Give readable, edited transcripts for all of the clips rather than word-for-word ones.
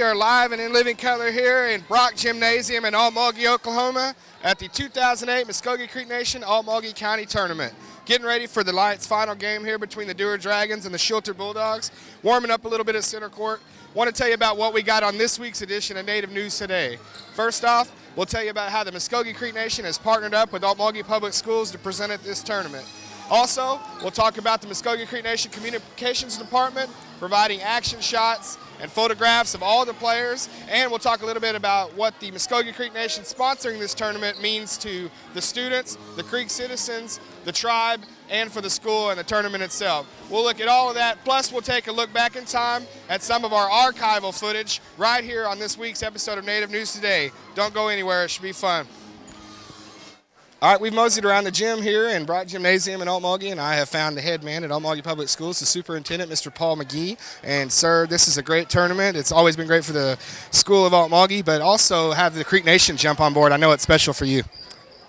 are live and in living color here in Brock Gymnasium in Okmulgee, Oklahoma at the 2008 Muskogee Creek Nation Okmulgee County Tournament. Getting ready for the Lions' final game here between the Dewar Dragons and the Schulter Bulldogs. Warming up a little bit at center court. Want to tell you about what we got on this week's edition of Native News Today. First off, we'll tell you about how the Muskogee Creek Nation has partnered up with Okmulgee Public Schools to present at this tournament. Also, we'll talk about the Muskogee Creek Nation Communications Department providing action shots and photographs of all the players, and we'll talk a little bit about what the Muskogee Creek Nation sponsoring this tournament means to the students, the Creek citizens, the tribe, and for the school and the tournament itself. We'll look at all of that, plus we'll take a look back in time at some of our archival footage right here on this week's episode of Native News Today. Don't go anywhere, it should be fun. All right, we've moseyed around the gym here in Brock Gymnasium in Okmulgee, and I have found the head man at Okmulgee Public Schools, the superintendent, Mr. Paul McGee. And, sir, this is a great tournament. It's always been great for the school of Okmulgee, but also have the Creek Nation jump on board. I know it's special for you.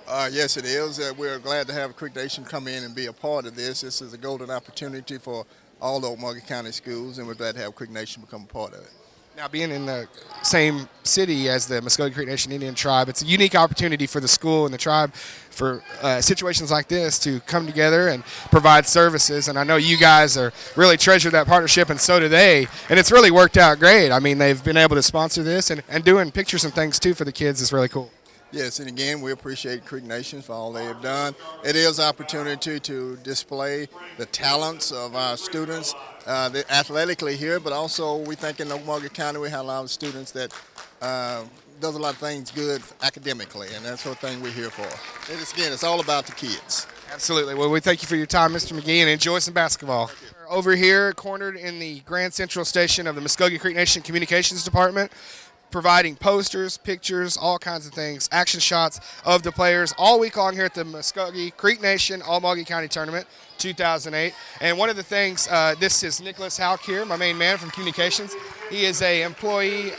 Yes, it is. We're glad to have Creek Nation come in and be a part of this. This is a golden opportunity for all the Okmulgee County schools, and we're glad to have Creek Nation become a part of it. Now, being in the same city as the Muskogee Creek Nation Indian Tribe, it's a unique opportunity for the school and the tribe for situations like this to come together and provide services. And I know you guys are really treasure that partnership, and so do they. And it's really worked out great. I mean, they've been able to sponsor this, and doing pictures and things, too, for the kids is really cool. Yes, and again, we appreciate Creek Nation for all they have done. It is an opportunity to display the talents of our students athletically here, but also we think in Okmulgee County we have a lot of students that does a lot of things good academically, and that's the thing we're here for. And again, it's all about the kids. Absolutely. Well, we thank you for your time, Mr. McGee, and enjoy some basketball. Over here, cornered in the Grand Central Station of the Muskogee Creek Nation Communications Department, providing posters, pictures, all kinds of things, action shots of the players all week long here at the Muskogee Creek Nation Okmulgee County Tournament 2008. And one of the things, this is Nicholas Hauk here, my main man from Communications. He is an employee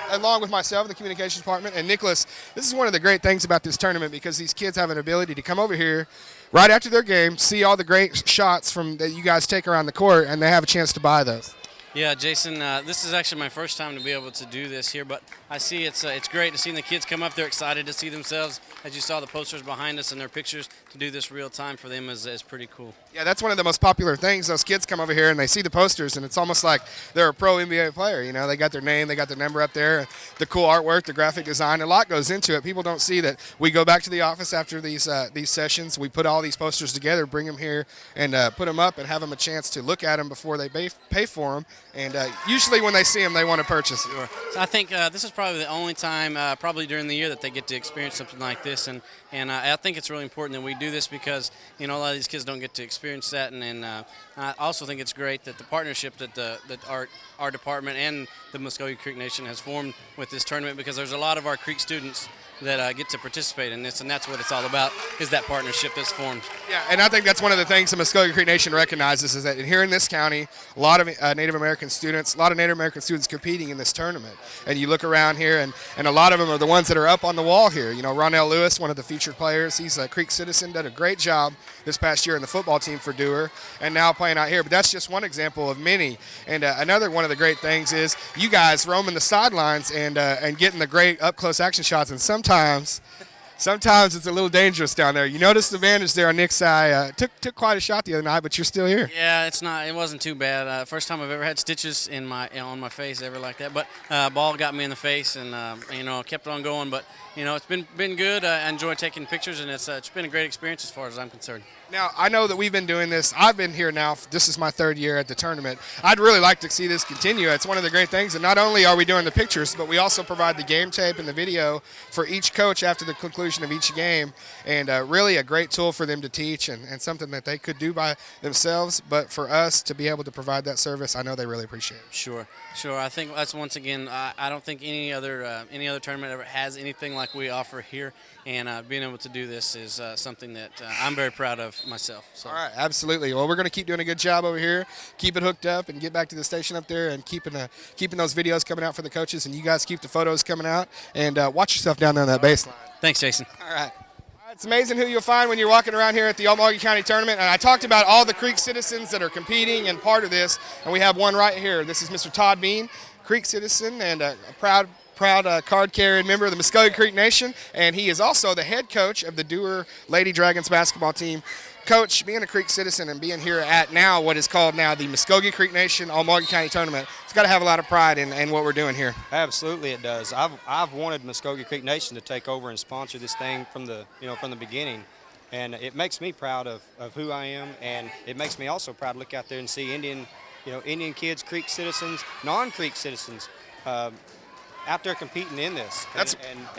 along with myself in the Communications Department. And Nicholas, this is one of the great things about this tournament because these kids have an ability to come over here right after their game, see all the great shots that you guys take around the court, and they have a chance to buy those. Yeah, Jason, this is actually my first time to be able to do this here, but I see it's great to see the kids come up. They're excited to see themselves. As you saw the posters behind us and their pictures, to do this real time for them is pretty cool. Yeah, that's one of the most popular things. Those kids come over here and they see the posters, and it's almost like they're a pro NBA player. You know, they got their name, they got their number up there, the cool artwork, the graphic design. A lot goes into it. People don't see that we go back to the office after these sessions. We put all these posters together, bring them here, and put them up and have them a chance to look at them before they pay for them. And usually when they see them, they want to purchase it. Sure. So I think this is probably the only time, probably during the year, that they get to experience something like this. And I think it's really important that we do this because, you know, a lot of these kids don't get to experience that. And I also think it's great that the partnership that our department and the Muskogee Creek Nation has formed with this tournament, because there's a lot of our Creek students that get to participate in this, and that's what it's all about, is that partnership that's formed. Yeah, and I think that's one of the things the Muskogee Creek Nation recognizes, is that here in this county, a lot of Native American students competing in this tournament. And you look around here, and a lot of them are the ones that are up on the wall here. You know, Ronell Lewis, one of the featured players, he's a Creek citizen, did a great job this past year in the football team for Dewar, and now playing out here. But that's just one example of many. And another one of the great things is you guys roaming the sidelines and getting the great up-close action shots, and sometimes it's a little dangerous down there. You notice the bandage there on Nick's eye. Took quite a shot the other night, but you're still here. Yeah, it wasn't too bad. First time I've ever had stitches on my face ever like that. But ball got me in the face, and kept on going. But it's been good. I enjoy taking pictures, and it's been a great experience as far as I'm concerned. Now, I know that we've been doing this. I've been here now. This is my third year at the tournament. I'd really like to see this continue. It's one of the great things. And not only are we doing the pictures, but we also provide the game tape and the video for each coach after the conclusion of each game. And really a great tool for them to teach and something that they could do by themselves. But for us to be able to provide that service, I know they really appreciate it. Sure. I think that's, once again, I don't think any other tournament ever has anything like we offer here. And being able to do this is something that I'm very proud of myself. So. All right, absolutely. Well, we're going to keep doing a good job over here, keep it hooked up, and get back to the station up there and keeping those videos coming out for the coaches, and you guys keep the photos coming out, and watch yourself down there on that baseline. Thanks, Jason. All right. It's amazing who you'll find when you're walking around here at the Okmulgee County Tournament. And I talked about all the Creek citizens that are competing and part of this, and we have one right here. This is Mr. Todd Bean, Creek citizen and a proud card-carrying member of the Muskogee Creek Nation, and he is also the head coach of the Dewar Lady Dragons basketball team. Coach, being a Creek citizen and being here at now what is called now the Muskogee Creek Nation Okmulgee County Tournament, it's got to have a lot of pride in what we're doing here. Absolutely, it does. I've wanted Muskogee Creek Nation to take over and sponsor this thing from the beginning, and it makes me proud of who I am, and it makes me also proud to look out there and see Indian kids, Creek citizens, non-Creek citizens out there competing in this,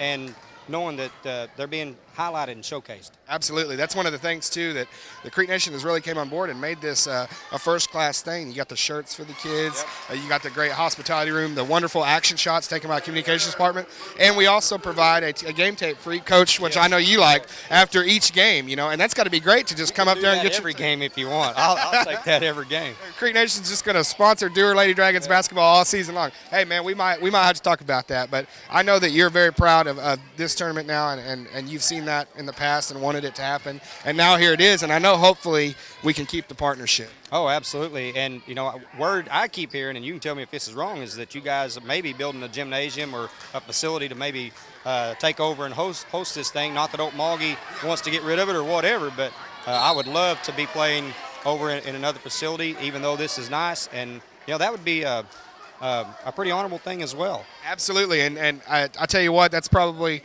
and knowing that they're being highlighted and showcased. Absolutely. That's one of the things, too, that the Creek Nation has really came on board and made this a first-class thing. You got the shirts for the kids. Yep. You got the great hospitality room, the wonderful action shots taken by the communications department. And we also provide a game tape for each coach, which I know you like, after each game, and that's got to be great to just come up there and get every game if you want. I'll take that every game. Creek Nation's just going to sponsor Dewar Lady Dragons basketball all season long. Hey, man, we might have to talk about that, but I know that you're very proud of this tournament now, and you've seen that in the past and wanted it to happen, and now here it is, and I know hopefully we can keep the partnership. Oh, absolutely. And word I keep hearing, and you can tell me if this is wrong, is that you guys may be building a gymnasium or a facility to maybe take over and host this thing. Not that Okmulgee wants to get rid of it or whatever, but I would love to be playing over in another facility, even though this is nice, and that would be a pretty honorable thing as well. Absolutely, and I tell you what, that's probably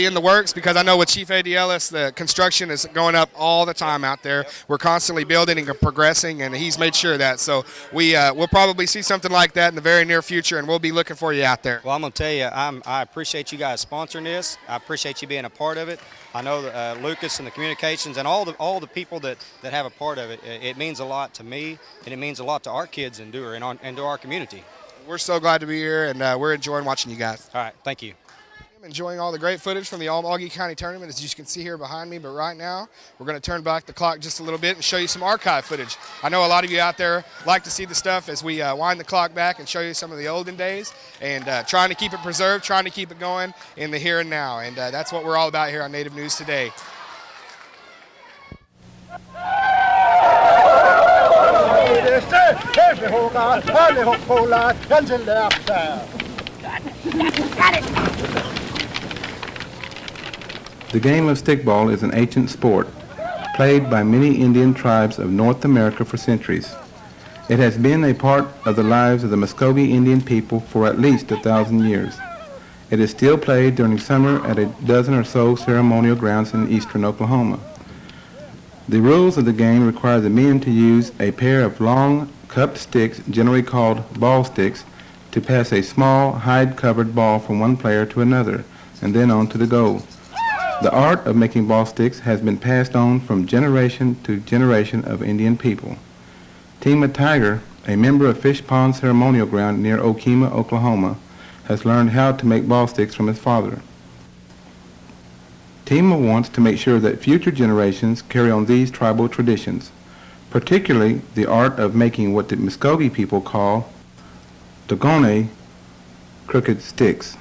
in the works, because I know with Chief A.D. Ellis, the construction is going up all the time out there. Yep. We're constantly building and progressing, and he's made sure of that. So we'll probably see something like that in the very near future, and we'll be looking for you out there. Well, I'm going to tell you, I appreciate you guys sponsoring this. I appreciate you being a part of it. I know Lucas and the communications and all the people that have a part of it. It means a lot to me, and it means a lot to our kids in Dewar and to our community. We're so glad to be here, and we're enjoying watching you guys. All right, thank you. I'm enjoying all the great footage from the Okmulgee County Tournament, as you can see here behind me, but right now we're going to turn back the clock just a little bit and show you some archive footage. I know a lot of you out there like to see the stuff as we wind the clock back and show you some of the olden days, and trying to keep it preserved, trying to keep it going in the here and now, and that's what we're all about here on Native News Today. The game of stickball is an ancient sport, played by many Indian tribes of North America for centuries. It has been a part of the lives of the Muskogee Indian people for at least 1,000 years. It is still played during summer at a dozen or so ceremonial grounds in eastern Oklahoma. The rules of the game require the men to use a pair of long, cupped sticks, generally called ball sticks, to pass a small, hide-covered ball from one player to another, and then on to the goal. The art of making ball sticks has been passed on from generation to generation of Indian people. Tima Tiger, a member of Fish Pond Ceremonial Ground near Okemah, Oklahoma, has learned how to make ball sticks from his father. Tima wants to make sure that future generations carry on these tribal traditions, particularly the art of making what the Muskogee people call dogone, crooked sticks.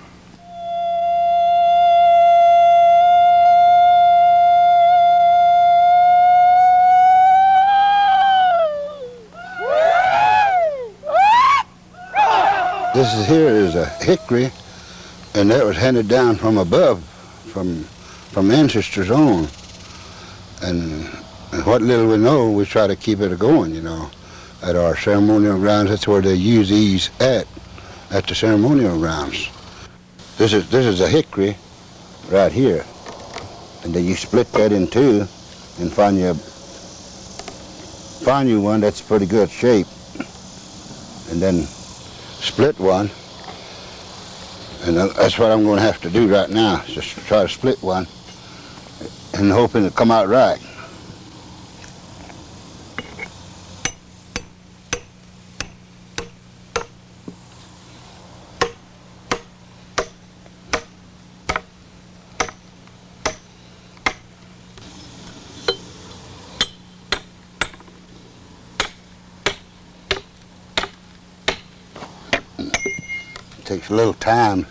This here is a hickory, and that was handed down from above, from ancestors on. And what little we know, we try to keep it going, At our ceremonial grounds, that's where they use these at the ceremonial grounds. This is a hickory right here. And then you split that in two and find you one that's pretty good shape. And then split one. And that's what I'm going to have to do right now, just try to split one and hoping it'll come out right. Takes a little time.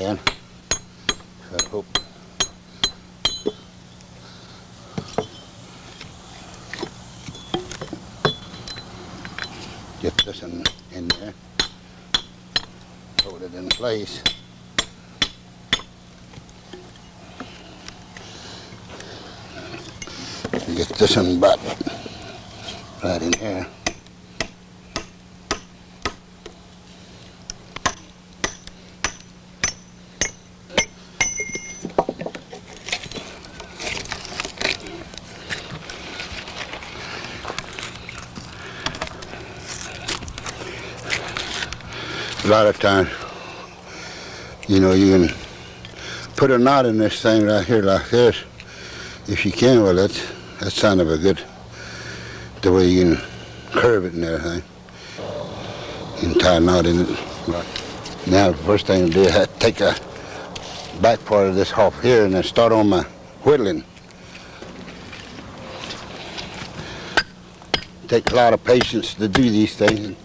then. I hope. Get this in there. Hold it in place. Get this in butt right in here. A lot of times, you know, you can put a knot in this thing right here like this. If you can, well, that's kind of a good, the way you can curve it and everything. You can tie a knot in it. Now, the first thing to do is take a back part of this off here and then start on my whittling. Takes a lot of patience to do these things.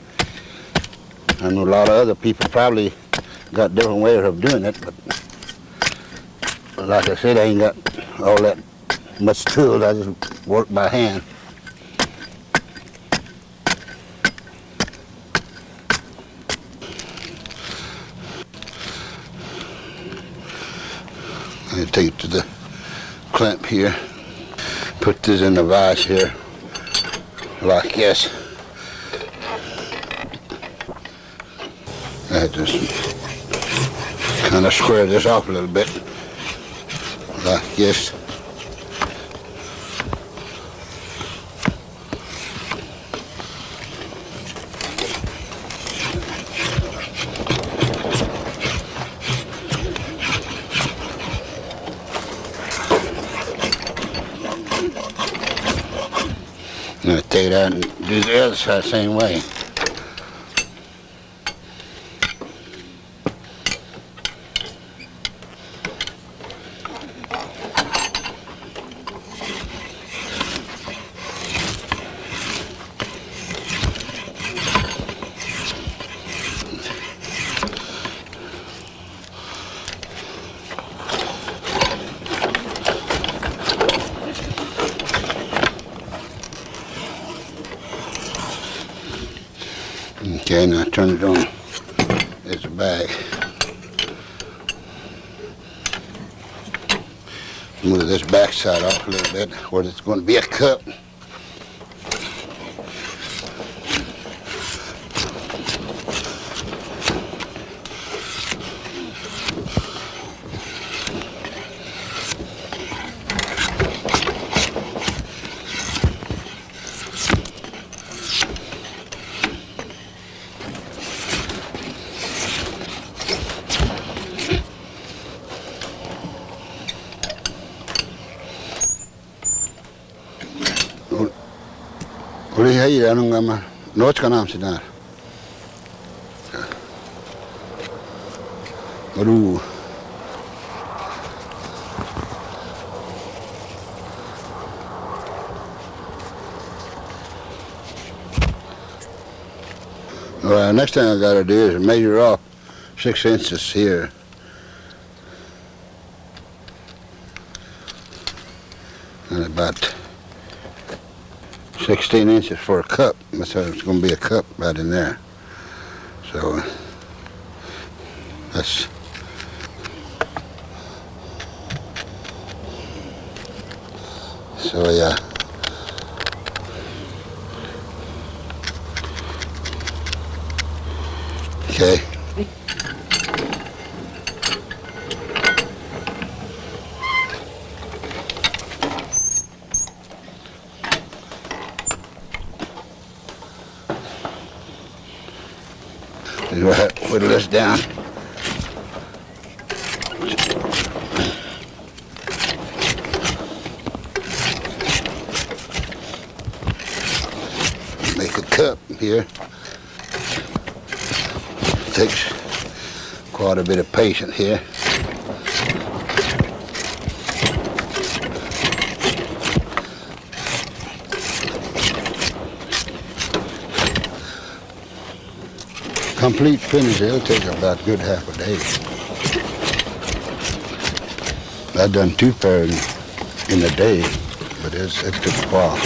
I know a lot of other people probably got different ways of doing it, but like I said, I ain't got all that much tools. I just work by hand. I take it to the clamp here, put this in the vise here, like this. I had to kind of square this off a little bit, like this. And I take it out and do the other side the same way. Okay, now turn it on. There's a bag. Move this back side off a little bit where it's going to be a cup. Uli hei anunga ma noch kanam sinar. Maru. Well, next thing I gotta do is measure off 6 inches here. And about 16 inches for a cup. So it's going to be a cup right in there. So that's yeah. Okay. Whittle this down. Make a cup here. Takes quite a bit of patience here. Complete finish, it'll take about a good half a day. I done 2 pair in a day, but it took a while.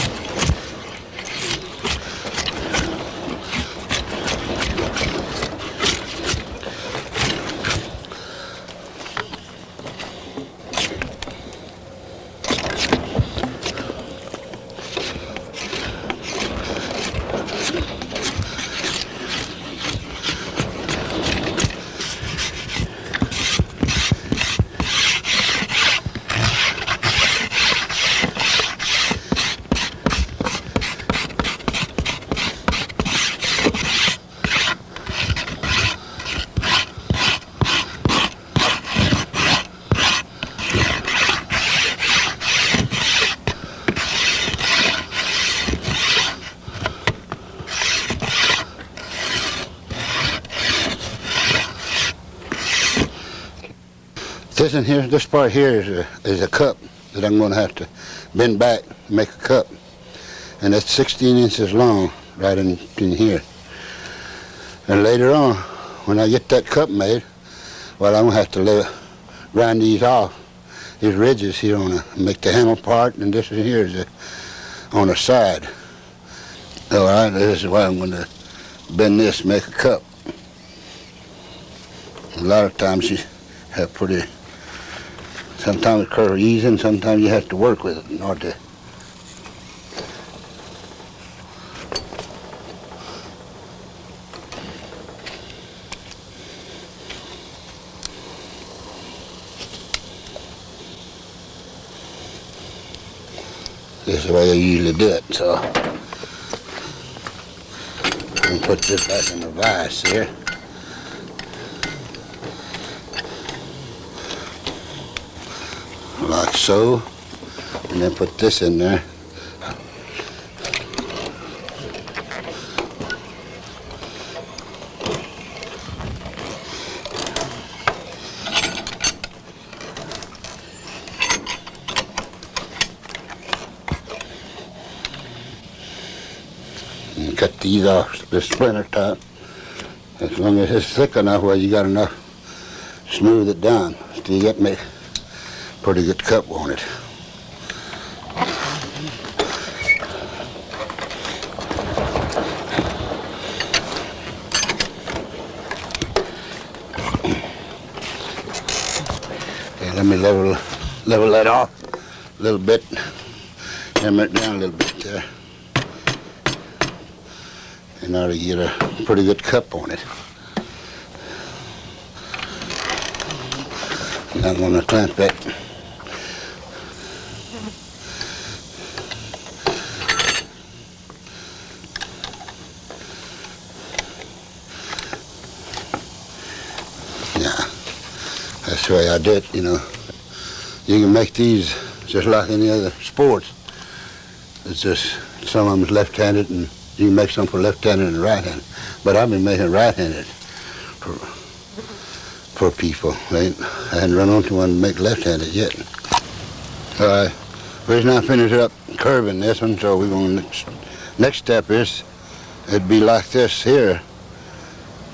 This part here is a cup that I'm going to have to bend back and make a cup. And it's 16 inches long right in here. And later on, when I get that cup made, well, I'm going to have to grind these off, these ridges here on make the handle part, and this here is on the side. All right, this is why I'm going to bend this, make a cup. A lot of times you have sometimes it curves easy, and sometimes you have to work with it in order to. This is the way I usually do it, so I'm put this back in the vise here. Like so, and then put this in there. And cut these off, the splinter top, as long as it's thick enough where you got enough to smooth it down. So you get me pretty good cup on it. Okay, let me level that off a little bit, hammer it down a little bit there, in order to get a pretty good cup on it. And I'm going to clamp that. That's the way I do it, you know. You can make these just like any other sports. It's just some of them is left-handed, and you can make some for left-handed and right-handed. But I've been making right-handed for people. I hadn't run onto one to make left-handed yet. We're now finished up curving this one, so we're going to next step is it'd be like this here,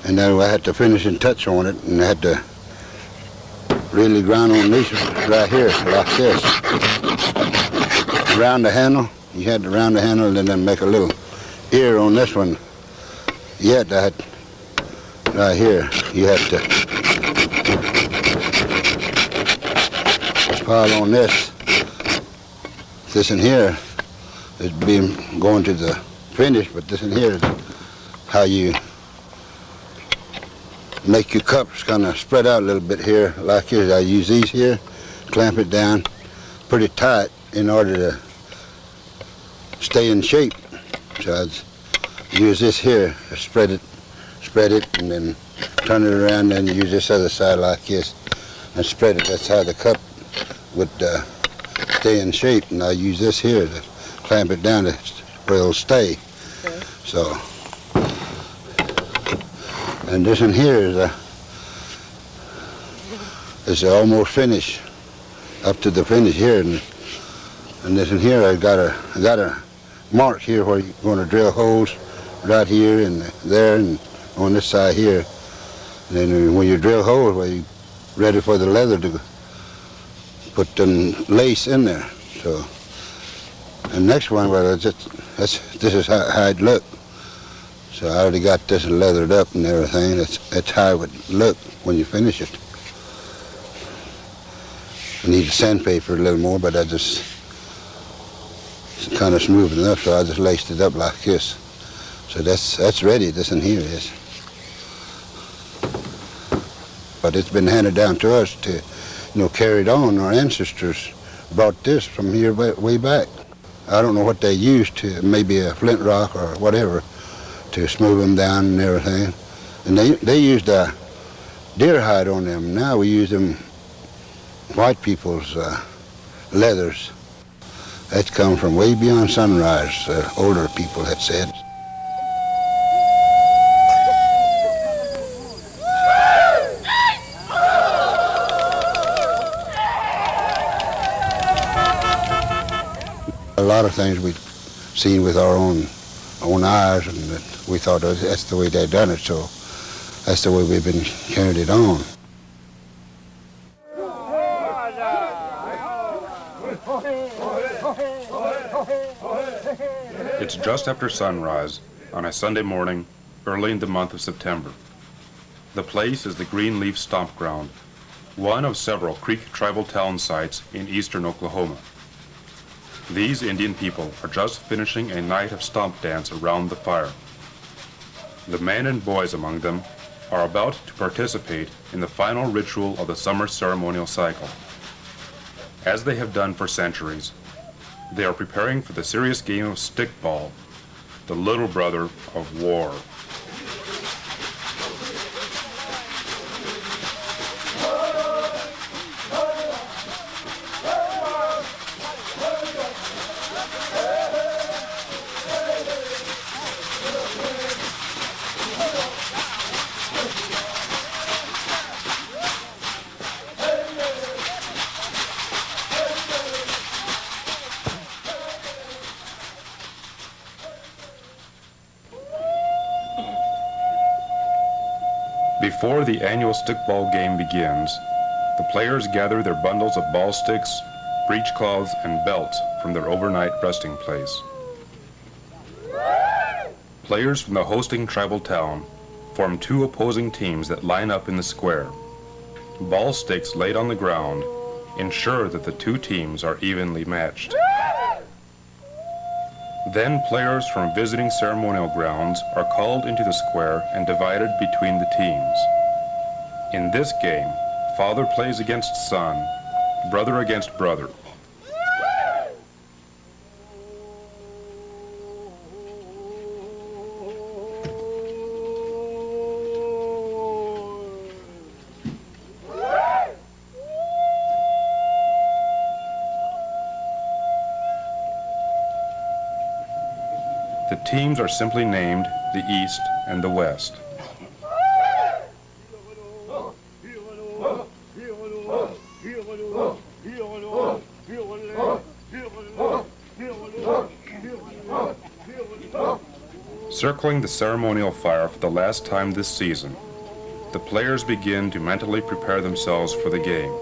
and then I had to finishing touch on it, and I had to really grind on these right here, like this. Round the handle, you had to round the handle and then make a little ear on this one. You had that right here, you had to pile on this. This in here is being going to the finish, but this in here is how you make your cups kind of spread out a little bit here, like this. I use these here, clamp it down pretty tight in order to stay in shape. So I use this here, spread it, and then turn it around, and use this other side like this, and spread it. That's how the cup would stay in shape. And I use this here to clamp it down where it'll stay. Okay. So. And this in here is almost finished, up to the finish here, and this in here I got a mark here where you're going to drill holes right here and there and on this side here. And then when you drill holes, well, you're ready for the leather put them lace in there. So, and next one, well, this is how it looked. So I already got this leathered up and everything. That's how it would look when you finish it. I need to sandpaper a little more, but it's kind of smooth enough, so I just laced it up like this. So that's ready. This in here is. But it's been handed down to us to, carry it on. Our ancestors brought this from here way back. I don't know what they used to, maybe a flint rock or whatever, to smooth them down and everything. And they used deer hide on them. Now we use them white people's leathers. That's come from way beyond Sunrise, older people had said. A lot of things we've seen with our own eyes, and that we thought that's the way they'd done it, so that's the way we've been carrying it on. It's just after sunrise on a Sunday morning, early in the month of September. The place is the Greenleaf Stomp Ground, one of several Creek tribal town sites in eastern Oklahoma. These Indian people are just finishing a night of stomp dance around the fire. The men and boys among them are about to participate in the final ritual of the summer ceremonial cycle. As they have done for centuries, they are preparing for the serious game of stickball, the little brother of war. Before the annual stickball game begins, the players gather their bundles of ball sticks, breechcloths, and belts from their overnight resting place. Players from the hosting tribal town form two opposing teams that line up in the square. Ball sticks laid on the ground ensure that the two teams are evenly matched. Then players from visiting ceremonial grounds are called into the square and divided between the teams. In this game, father plays against son, brother against brother. The teams are simply named the East and the West. Circling the ceremonial fire for the last time this season, the players begin to mentally prepare themselves for the game.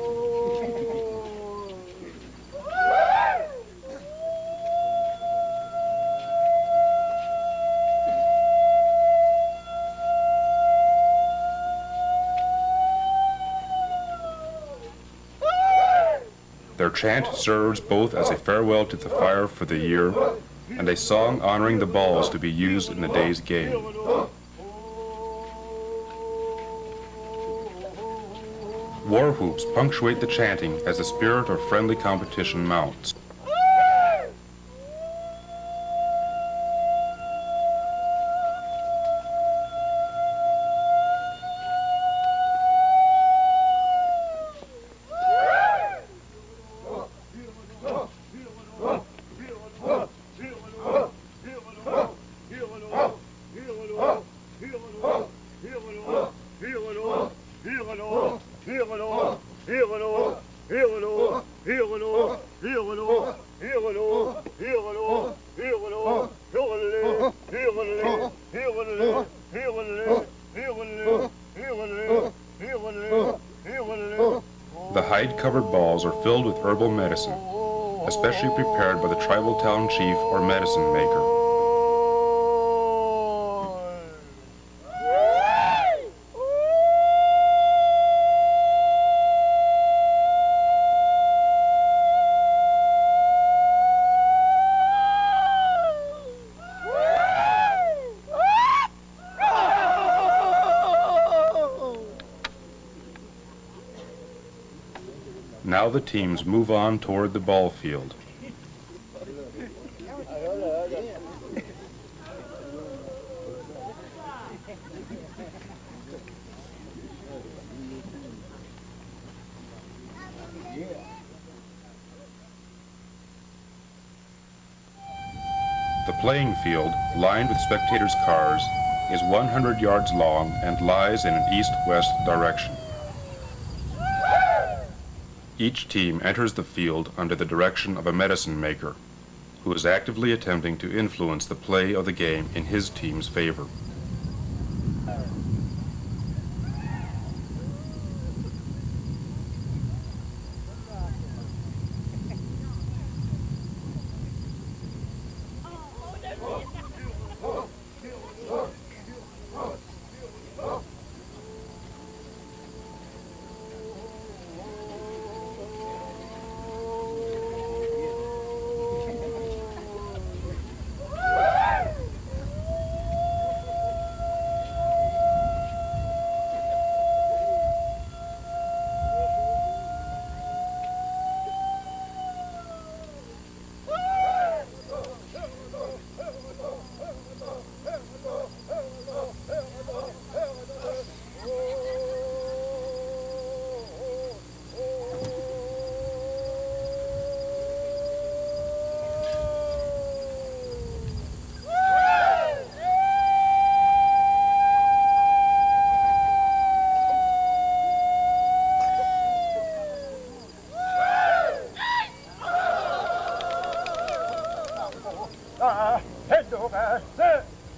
Their chant serves both as a farewell to the fire for the year and a song honoring the balls to be used in the day's game. War whoops punctuate the chanting as the spirit of friendly competition mounts. The hide-covered balls are filled with herbal medicine, especially prepared by the tribal town chief or medicine maker. Now the teams move on toward the ball field. The playing field, lined with spectators' cars, is 100 yards long and lies in an east-west direction. Each team enters the field under the direction of a medicine maker, who is actively attempting to influence the play of the game in his team's favor.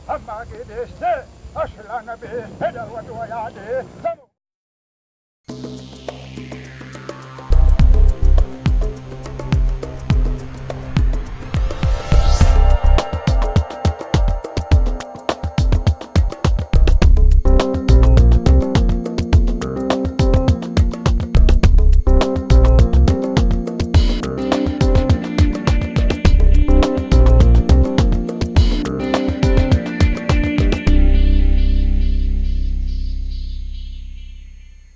Hamma gidişti, aşılana bir pedal var duaya